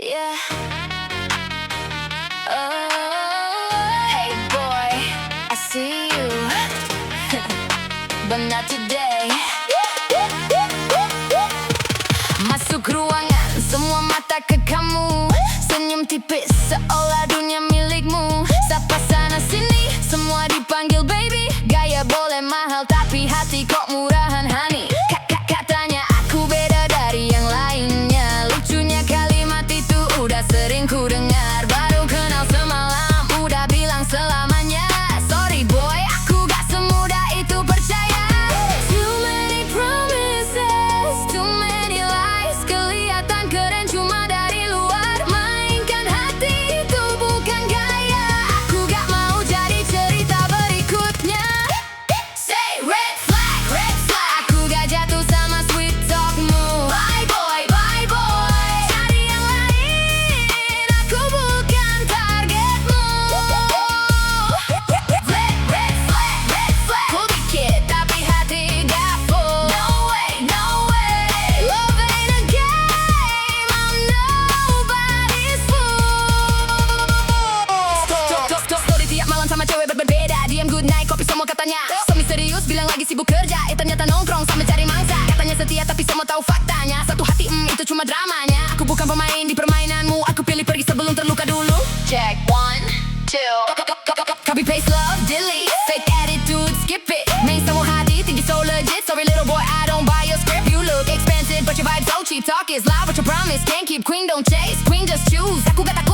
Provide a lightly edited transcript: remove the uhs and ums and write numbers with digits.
Yeah. Oh, hey boy, I see you, but not today. Masuk ruangan, semua mata ke kamu. Senyum tipis, seolah dunia milikmu. Sapa sana sini, semua dipanggil baby. Gaya boleh mahal, tapi hati kok murahan honey. Katanya aku beda dari yang lainnya. Lucunya kalimat itu udah sering ku dengar. Baru kenal semalam, udah bilang selamanya. Sorry boy, aku gak semudah itu percaya. Too many promises, too many lies. Kelihatan keren cuma dari luar. Mainkan hati itu bukan gaya. Aku gak mau jadi cerita berikutnya. Say red flag, red flag. Aku gak jatuh sama sweet talkmu. Bye boy, bye boy. Cari yang lain, aku bukan targetmu. Red flag, red flag. Ku dikit tapi hati gak full. No way, no way. Love ain't a game, I'm nobody's fool. Story tiap malam sama cewek berbeda. Diam good night, kopi semua katanya. Semi serius bilang lagi sibuk kerja. Ternyata nongkrong sambil cari mangsa. Katanya setia tapi semua tahu faktanya. Satu hati itu cuma dramanya. Aku bukan pemain di permainanmu. Aku pilih pergi sebelum terluka dulu. Check, 1, 2. Copy paste love, delete. Fake attitude, skip it. Main semua hati, think you so legit. Sorry little boy, I don't buy your script. You look expensive, but your vibe so cheap. Talk is loud, but your promise can't keep. Queen don't chase, queen just choose. Aku gak takut